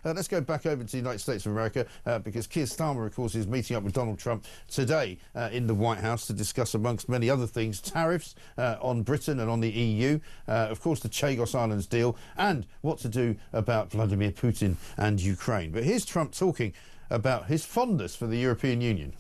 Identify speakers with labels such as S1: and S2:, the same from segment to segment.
S1: Let's go back over to the United States of America because Keir Starmer, of course, is meeting up with Donald Trump today in the White House to discuss, amongst many other things, tariffs on Britain and on the EU, of course, the Chagos Islands deal, and what to do about Vladimir Putin and Ukraine. But here's Trump talking about his fondness for the European Union.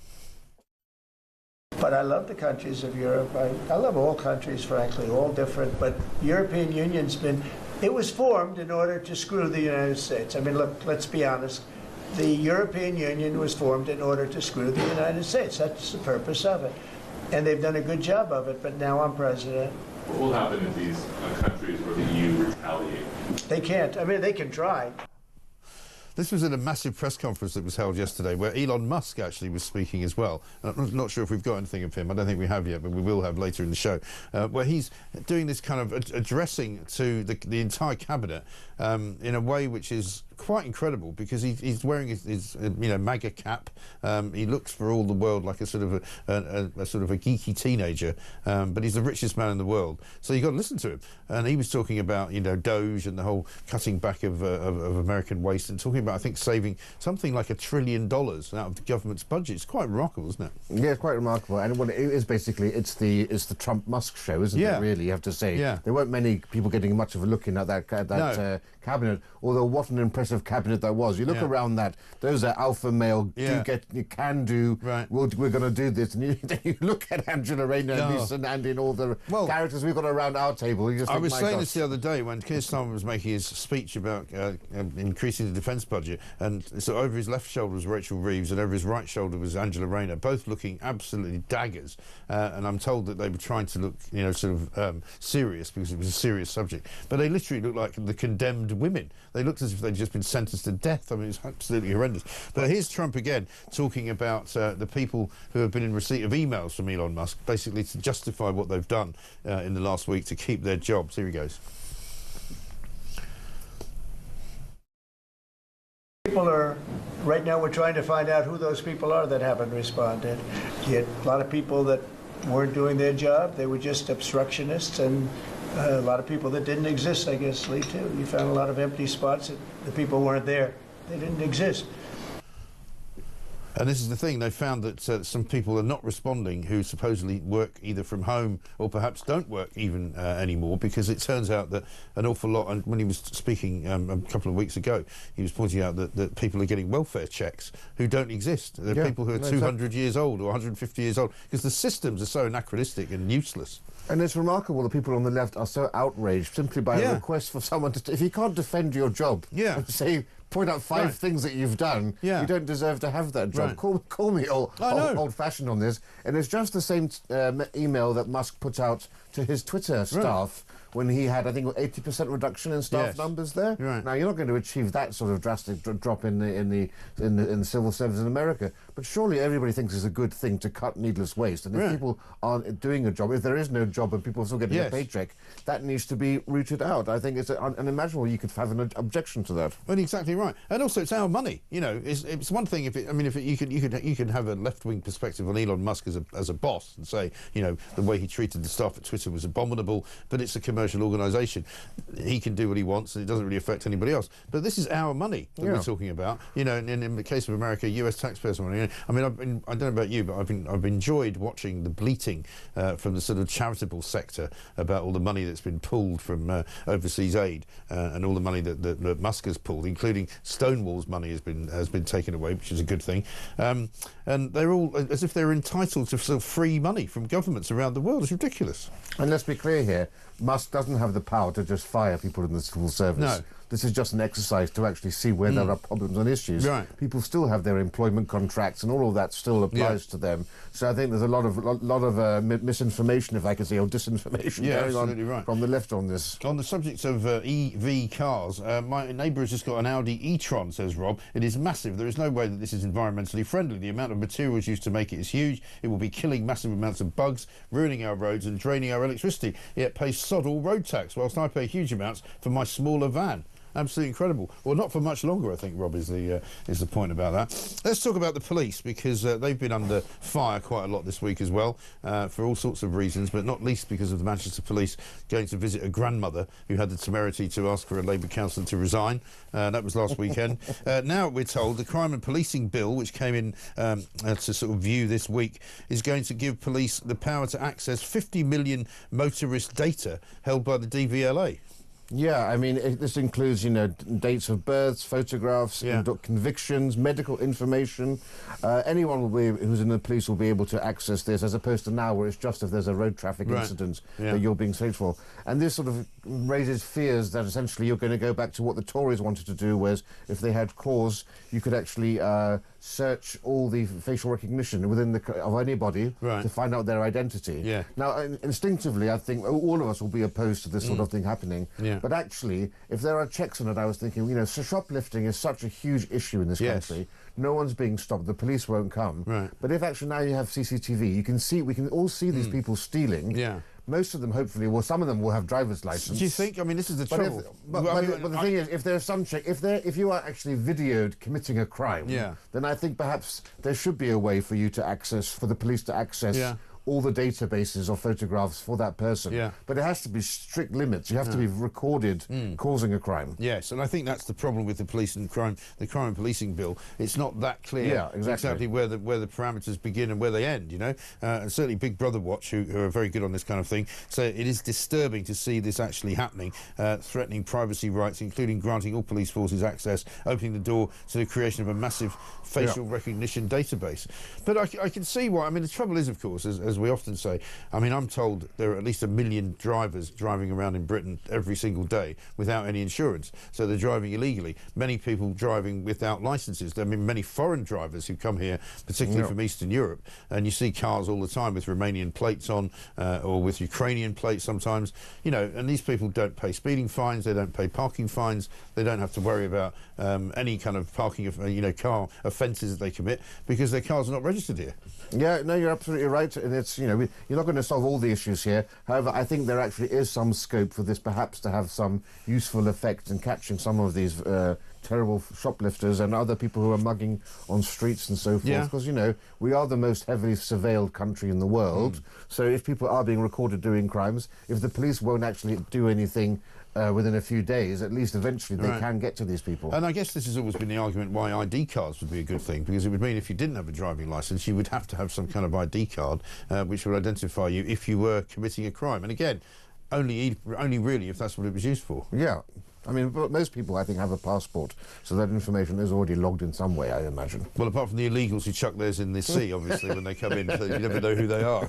S2: But I love the countries of Europe. I love all countries, frankly, all different. But European Union's been, it was formed in order to screw the United States. I mean, look, let's be honest. The European Union was formed in order to screw the United States. That's the purpose of it. And they've done a good job of it, but now I'm president.
S3: What will happen if these countries where the EU retaliate?
S2: They can't. I mean, they can try.
S1: This was at a massive press conference that was held yesterday where Elon Musk actually was speaking as well. I'm not sure if we've got anything of him. I don't think we have yet, but we will have later in the show, where he's doing this kind of addressing to the entire cabinet in a way which is quite incredible, because he's wearing his MAGA cap. He looks for all the world like a sort of a geeky teenager, but he's the richest man in the world. So you've got to listen to him. And he was talking about Doge and the whole cutting back of American waste, and talking about, I think, saving something like $1 trillion out of the government's budget. It's quite remarkable, isn't it?
S4: Yeah, it's quite remarkable. And what it is basically, it's the Trump-Musk show, isn't it? Really, you have to say. Yeah. There weren't many people getting much of a look in at that cabinet. Although what an impressive cabinet that was. You look around that; those are alpha male. You can do. Right. We're going to do this. And you look at Angela Rayner and Andy and all the characters we've got around our table. You just
S1: I was saying this the other day when Keir Starmer was making his speech about increasing the defence budget, and so over his left shoulder was Rachel Reeves, and over his right shoulder was Angela Rayner, both looking absolutely daggers. And I'm told that they were trying to look, serious, because it was a serious subject. But they literally looked like the condemned women. They looked as if they'd just been sentenced to death. I mean, it's absolutely horrendous. But here's Trump again talking about the people who have been in receipt of emails from Elon Musk, basically to justify what they've done in the last week to keep their jobs. Here he goes.
S2: People are, right now we're trying to find out who those people are that haven't responded. You had a lot of people that weren't doing their job. They were just obstructionists, and a lot of people that didn't exist, I guess, Lee, too. You found a lot of empty spots. The people weren't there. They didn't exist.
S1: And this is the thing, they found that some people are not responding who supposedly work either from home or perhaps don't work even anymore, because it turns out that an awful lot, and when he was speaking a couple of weeks ago, he was pointing out that people are getting welfare checks who don't exist. They're people who are 200 years old or 150 years old, because the systems are so anachronistic and useless.
S4: And it's remarkable that people on the left are so outraged simply by a request for someone to... If you can't defend your job and say, point out five things that you've done, you don't deserve to have that job. Call me old-fashioned on this. And it's just the same email that Musk put out to his Twitter staff when he had, I think, 80% reduction in staff numbers there. Now, you're not going to achieve that sort of drastic drop in the civil service in America, but surely everybody thinks it's a good thing to cut needless waste. And if people aren't doing a job, if there is no job and people are still getting a paycheck, that needs to be rooted out. I think it's unimaginable you could have an objection to that.
S1: Well, exactly right. And also, it's our money. It's one thing if you could have a left-wing perspective on Elon Musk as a boss and say, the way he treated the staff at Twitter was abominable, but it's a commercial organisation. He can do what he wants, and it doesn't really affect anybody else. But this is our money that we're talking about. In the case of America, US taxpayers' money. I mean, I don't know about you, but I've enjoyed watching the bleating from the sort of charitable sector about all the money that's been pulled from overseas aid and all the money that Musk has pulled, including Stonewall's money has been taken away, which is a good thing. And they're all as if they're entitled to sort of free money from governments around the world. It's ridiculous.
S4: And let's be clear here, Musk doesn't have the power to just fire people in the civil service. No. This is just an exercise to actually see where there are problems and issues. People still have their employment contracts, and all of that still applies to them. So I think there's a lot of misinformation, if I can say, or disinformation going on from the left on this.
S1: On the subject of EV cars, my neighbour has just got an Audi e-tron, says Rob. It is massive. There is no way that this is environmentally friendly. The amount of materials used to make it is huge. It will be killing massive amounts of bugs, ruining our roads and draining our electricity. Yet pays sod all road tax, whilst I pay huge amounts for my smaller van. Absolutely incredible. Well, not for much longer, I think, Rob, is the point about that. Let's talk about the police, because they've been under fire quite a lot this week as well, for all sorts of reasons, but not least because of the Manchester police going to visit a grandmother who had the temerity to ask for a Labour councillor to resign. That was last weekend. Now we're told the Crime and Policing Bill, which came in to sort of view this week, is going to give police the power to access 50 million motorist data held by the DVLA.
S4: Yeah, I mean, this includes, you know, dates of births, photographs, convictions, medical information. Anyone who's in the police will be able to access this, as opposed to now where it's just if there's a road traffic incident that you're being searched for. And this sort of raises fears that essentially you're going to go back to what the Tories wanted to do, whereas if they had cause, you could actually search all the facial recognition within of anybody to find out their identity.
S1: Yeah.
S4: Now, instinctively, I think all of us will be opposed to this sort of thing happening.
S1: Yeah.
S4: But actually, if there are checks on it, I was thinking, you know, so shoplifting is such a huge issue in this country. No one's being stopped. The police won't come. Right. But if actually now you have CCTV, you can see, we can all see these people stealing. Yeah. Most of them, hopefully, well, some of them will have driver's license.
S1: Do you think? I mean, this is the trouble.
S4: But the thing is, if there's some check, if you are actually videoed committing a crime, then I think perhaps there should be a way for you to access, for the police to access all the databases or photographs for that person. Yeah. But it has to be strict limits. You have to be recorded causing a crime.
S1: Yes, and I think that's the problem with the police and crime, the Crime and Policing Bill. It's not that clear exactly where the parameters begin and where they end, you know. And certainly Big Brother Watch, who are very good on this kind of thing, say it is disturbing to see this actually happening, threatening privacy rights, including granting all police forces access, opening the door to the creation of a massive facial recognition database. But I can see why. I mean, the trouble is, of course, as we often say, I mean, I'm told there are at least 1 million drivers driving around in Britain every single day without any insurance, so they're driving illegally. Many people driving without licenses. I mean, many foreign drivers who come here, particularly from Eastern Europe, and you see cars all the time with Romanian plates on, or with Ukrainian plates sometimes, you know, and these people don't pay speeding fines, they don't pay parking fines, they don't have to worry about any kind of parking, you know, car offences that they commit, because their cars are not registered here.
S4: Yeah, no, you're absolutely right, and it's, you know, you're not going to solve all the issues here. However, I think there actually is some scope for this perhaps to have some useful effect in catching some of these terrible shoplifters and other people who are mugging on streets and so forth. Because, you know, we are the most heavily surveilled country in the world. So if people are being recorded doing crimes, if the police won't actually do anything within a few days, at least eventually they can get to these people.
S1: And I guess this has always been the argument why ID cards would be a good thing, because it would mean if you didn't have a driving licence, you would have to have some kind of ID card which would identify you if you were committing a crime. And again, only really if that's what it was used for.
S4: Yeah. I mean, but most people, I think, have a passport, so that information is already logged in some way, I imagine.
S1: Well, apart from the illegals who chuck theirs in the sea, obviously, when they come in, so you never know who they are.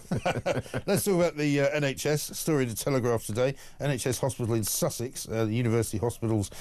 S1: Let's talk about the NHS. Story in the Telegraph today. NHS hospital in Sussex, the University Hospitals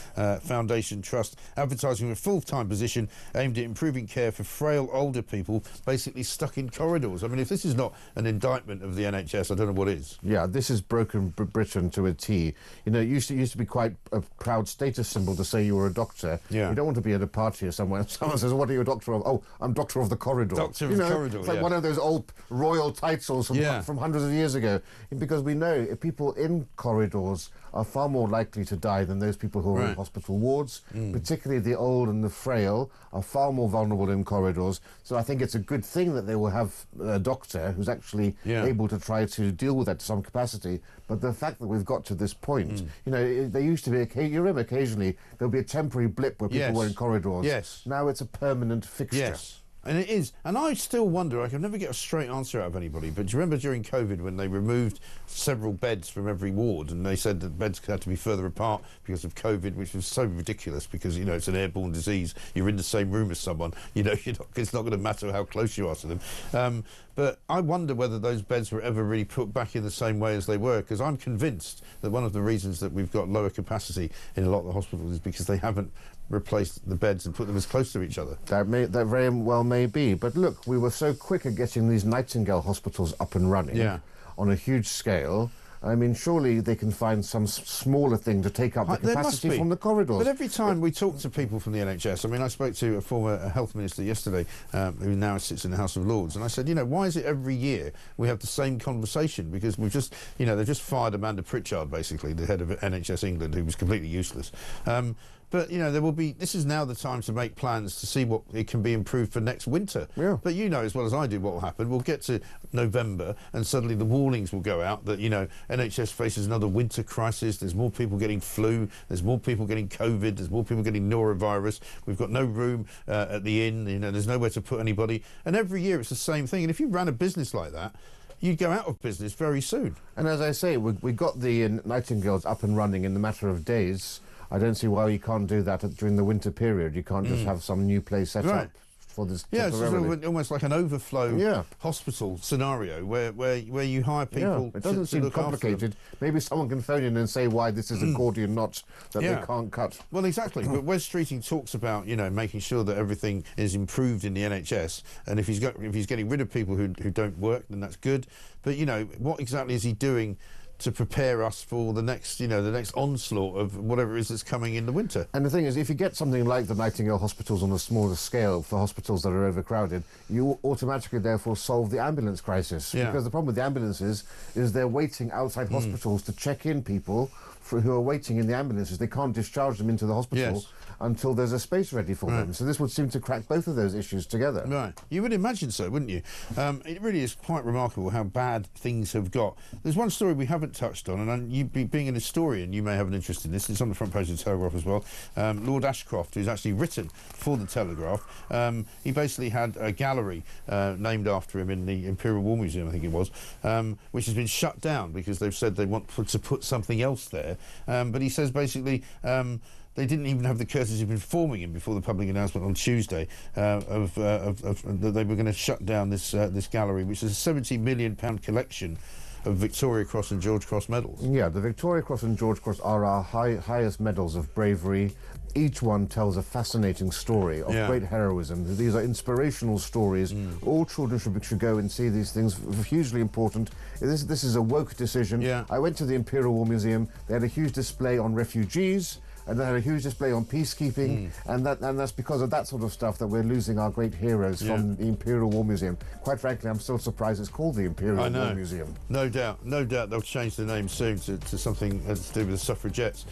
S1: Foundation Trust, advertising a full-time position aimed at improving care for frail older people, basically stuck in corridors. I mean, if this is not an indictment of the NHS, I don't know what is.
S4: Yeah, this has broken Britain to a T. You know, it used to be quite a proud status symbol to say you were a doctor. Yeah. You don't want to be at a party or somewhere and someone says, what are you a doctor of? Oh, I'm doctor of the corridor.
S1: Doctor of the corridor,
S4: it's like one of those old royal titles from hundreds of years ago. Because we know if people in corridors are far more likely to die than those people who are in hospital wards, particularly the old and the frail are far more vulnerable in corridors. So I think it's a good thing that they will have a doctor who's actually able to try to deal with that to some capacity. But the fact that we've got to this point, you know, there used to be, you remember occasionally there'll be a temporary blip where people were in corridors. Yes. Now it's a permanent fixture.
S1: Yes. And it is. And I still wonder, I can never get a straight answer out of anybody, but do you remember during COVID when they removed several beds from every ward and they said that beds had to be further apart because of COVID, which was so ridiculous because, you know, it's an airborne disease. You're in the same room as someone. You know, it's not going to matter how close you are to them. But I wonder whether those beds were ever really put back in the same way as they were, because I'm convinced that one of the reasons that we've got lower capacity in a lot of the hospitals is because they haven't replaced the beds and put them as close to each other.
S4: That very well may be. But look, we were so quick at getting these Nightingale hospitals up and running on a huge scale. I mean, surely they can find some smaller thing to take up the capacity from the corridors.
S1: But every time we talk to people from the NHS, I mean, I spoke to a former health minister yesterday who now sits in the House of Lords, and I said, you know, why is it every year we have the same conversation? Because we've just, you know, they've just fired Amanda Pritchard, basically, the head of NHS England, who was completely useless. But, you know, this is now the time to make plans to see what it can be improved for next winter.
S4: Yeah.
S1: But you know as well as I do what will happen. We'll get to November and suddenly the warnings will go out that, you know, NHS faces another winter crisis. There's more people getting flu. There's more people getting COVID. There's more people getting norovirus. We've got no room at the inn. You know, there's nowhere to put anybody. And every year it's the same thing. And if you ran a business like that, you'd go out of business very soon.
S4: And as I say, we got the Nightingales up and running in a matter of days. I don't see why you can't do that during the winter period. You can't just have some new place set up for this.
S1: Yeah, it's sort of almost like an overflow hospital scenario where you hire people.
S4: It doesn't seem complicated. Maybe someone can phone in and say why this is a Gordian knot that they can't cut.
S1: Well, exactly. But Wes Streeting talks about, you know, making sure that everything is improved in the NHS, and if he's getting rid of people who don't work, then that's good. But you know, what exactly is he doing to prepare us for the next, you know, the next onslaught of whatever it is that's coming in the winter?
S4: And the thing is, if you get something like the Nightingale hospitals on a smaller scale for hospitals that are overcrowded, you automatically therefore solve the ambulance crisis.
S1: Yeah.
S4: Because the problem with the ambulances is they're waiting outside hospitals to check in people who are waiting in the ambulances. They can't discharge them into the hospital until there's a space ready for them. So this would seem to crack both of those issues together.
S1: Right. You would imagine so, wouldn't you? It really is quite remarkable how bad things have got. There's one story we haven't touched on, and you, being an historian, you may have an interest in this. It's on the front page of the Telegraph as well. Lord Ashcroft, who's actually written for the Telegraph, he basically had a gallery named after him in the Imperial War Museum, I think it was, which has been shut down because they've said they want to put something else there. But he says basically they didn't even have the courtesy of informing him before the public announcement on Tuesday that they were going to shut down this gallery, which is a £70 million collection of Victoria Cross and George Cross medals.
S4: Yeah, the Victoria Cross and George Cross are our highest medals of bravery. Each one tells a fascinating story of great heroism. These are inspirational stories. All children should go and see these things. Hugely important. This is a woke decision.
S1: Yeah.
S4: I went to the Imperial War Museum. They had a huge display on refugees, and they had a huge display on peacekeeping, and that's because of that sort of stuff that we're losing our great heroes from the Imperial War Museum. Quite frankly, I'm still surprised it's called the Imperial War Museum.
S1: No doubt they'll change the name soon to something to do with the suffragettes.